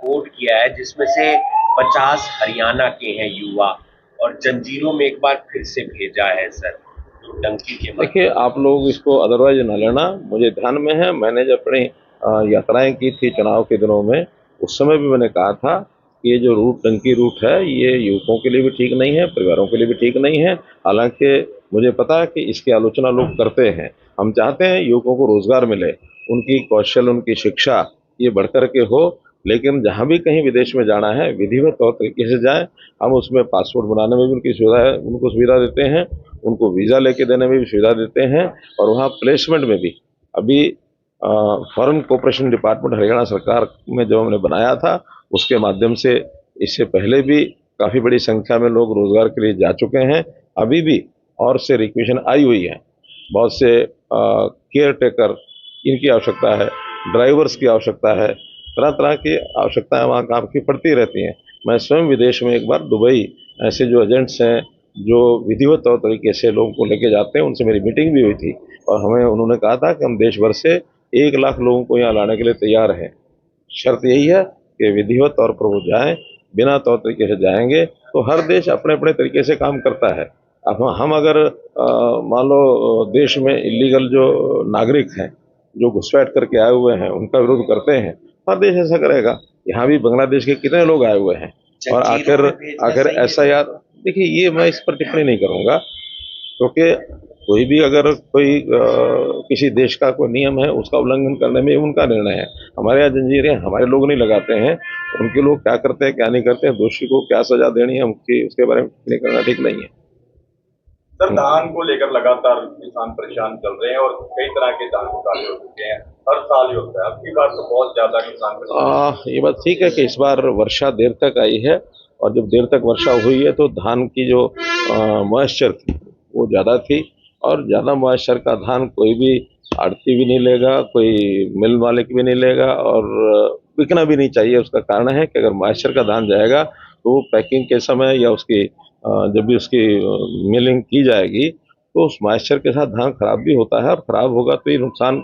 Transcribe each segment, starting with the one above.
Vote किया है, जिसमें से 50 हरियाणा के हैं युवा, और जंजीरों में एक बार फिर से भेजा है सर, जो डंकी के देखिए, आप लोग इसको अदरवाइज ना लेना, मुझे ध्यान में है। मैंने जब अपनी यात्राएं की थी चुनाव के दिनों में, उस समय भी मैंने कहा था कि ये जो रूट डंकी रूट है, ये युवकों के लिए भी ठीक नहीं है, परिवारों के लिए भी ठीक नहीं है। हालांकि मुझे पता है कि इसकी आलोचना लोग करते हैं। हम चाहते हैं युवकों को रोजगार मिले, उनकी कौशल, उनकी शिक्षा ये बढ़कर के हो। लेकिन जहाँ भी कहीं विदेश में जाना है, विधिवत तौर तरीके से जाएं। हम उसमें पासपोर्ट बनाने में भी उनकी सुविधा है, उनको सुविधा देते हैं, उनको वीज़ा लेके देने में भी सुविधा देते हैं, और वहाँ प्लेसमेंट में भी। अभी फॉरेन कोऑपरेशन डिपार्टमेंट हरियाणा सरकार में जो हमने बनाया था, उसके माध्यम से इससे पहले भी काफ़ी बड़ी संख्या में लोग रोजगार के लिए जा चुके हैं। अभी भी और से रिक्वेशन आई हुई है। बहुत से केयर टेकर, इनकी आवश्यकता है, ड्राइवर्स की आवश्यकता है, तरह तरह की आवश्यकताएं वहाँ काम की पड़ती रहती हैं। मैं स्वयं विदेश में एक बार दुबई ऐसे जो एजेंट्स हैं, जो विधिवत तौर तरीके से लोगों को लेके जाते हैं, उनसे मेरी मीटिंग भी हुई थी, और हमें उन्होंने कहा था कि हम देश भर से 1 लाख लोगों को यहाँ लाने के लिए तैयार हैं। शर्त यही है कि विधिवत तौर पर वो जाएं। बिना तौर तरीके से जाएंगे तो हर देश अपने अपने तरीके से काम करता है। अब हम अगर मान लो देश में इलीगल जो नागरिक हैं, जो घुसपैठ करके आए हुए हैं, उनका विरोध करते हैं, हर देश ऐसा करेगा। यहाँ भी बांग्लादेश के कितने लोग आए हुए हैं, और आखिर आखिर ऐसा यार, देखिए, ये मैं इस पर टिप्पणी नहीं करूंगा, क्योंकि कोई भी अगर कोई किसी देश का कोई नियम है, उसका उल्लंघन करने में उनका निर्णय है। हमारे यहाँ जंजीरें हमारे लोग नहीं लगाते हैं, उनके लोग क्या करते हैं क्या नहीं करते हैं, दोषी को क्या सजा देनी है उनकी, उसके बारे में टिप्पणी करना ठीक नहीं है। सर, धान को लेकर लगातार किसान परेशान चल रहे हैं और कई तरह के धान घोटाले हो चुके हैं। हर साल ही होता है, अब की बार तो बहुत ज्यादा किसान परेशान। ये बात ठीक है कि इस बार वर्षा देर तक आई है, और जब देर तक वर्षा हुई है तो धान की जो मॉइस्चर थी वो ज़्यादा थी, और ज़्यादा मॉइस्चर का धान कोई भी आड़ती भी नहीं लेगा, कोई मिल मालिक भी नहीं लेगा, और बिकना भी नहीं चाहिए। उसका कारण है कि अगर मॉइस्चर का धान जाएगा तो वो पैकिंग के समय या उसकी जब भी उसकी मिलिंग की जाएगी, तो उस मॉइस्चर के साथ धान खराब भी होता है, और खराब होगा तो ये नुकसान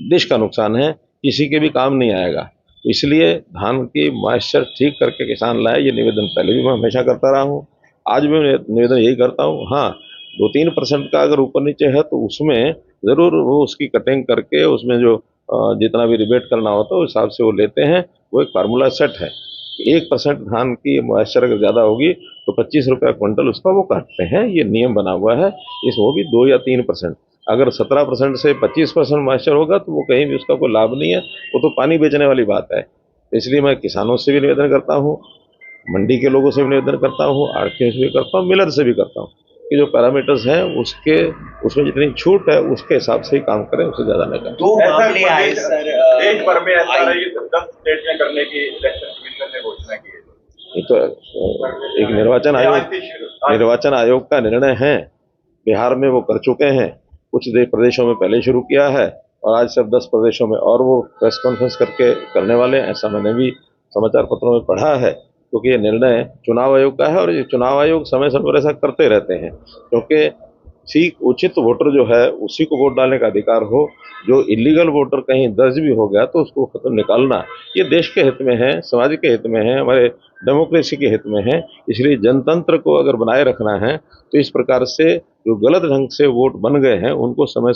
देश का नुकसान है, किसी के भी काम नहीं आएगा। तो इसलिए धान की मॉइस्चर ठीक करके किसान लाए, ये निवेदन पहले भी मैं हमेशा करता रहा हूँ, आज भी मैं निवेदन यही करता हूँ। हाँ, 2-3% का अगर ऊपर नीचे है तो उसमें ज़रूर वो उसकी कटिंग करके उसमें जो जितना भी रिबेट करना होता है उस हिसाब से वो लेते हैं। वो एक फार्मूला सेट है। 1% धान की मॉइस्चर अगर ज़्यादा होगी तो 25 रुपये क्विंटल उसका वो काटते हैं, ये नियम बना हुआ है। इस वो भी 2 या 3%। अगर 17% से 25% मॉइस्चर होगा तो वो कहीं भी उसका कोई लाभ नहीं है, वो तो पानी बेचने वाली बात है। इसलिए मैं किसानों से भी निवेदन करता हूँ, मंडी के लोगों से भी निवेदन करता हूँ, आढ़तियों से भी करता हूँ, मिलर से भी करता हूँ कि जो पैरामीटर्स हैं उसके उसमें जितनी छूट है उसके हिसाब से ही काम करें, उससे ज़्यादा नहीं करें। 2 मामले आए सर, देश भर में ऐसा रही 10 स्टेट में करने की इलेक्शन कमीशन ने घोषणा की है। ये तो एक निर्वाचन आयोग का निर्णय है। बिहार में वो कर चुके हैं, कुछ प्रदेशों में पहले शुरू किया है, और आज सब 10 प्रदेशों में और वो प्रेस कॉन्फ्रेंस करके करने वाले हैं, ऐसा मैंने भी समाचार पत्रों में पढ़ा है। क्योंकि ये निर्णय चुनाव आयोग का है, और ये चुनाव आयोग समय समय पर ऐसा करते रहते हैं, क्योंकि ठीक उचित वोटर जो है उसी को वोट डालने का अधिकार हो। जो इलीगल वोटर कहीं दर्ज भी हो गया तो उसको खत्म निकालना, ये देश के हित में है, समाज के हित में है, हमारे डेमोक्रेसी के हित में है। इसलिए जनतंत्र को अगर बनाए रखना है तो इस प्रकार से जो गलत ढंग से वोट बन गए हैं उनको समय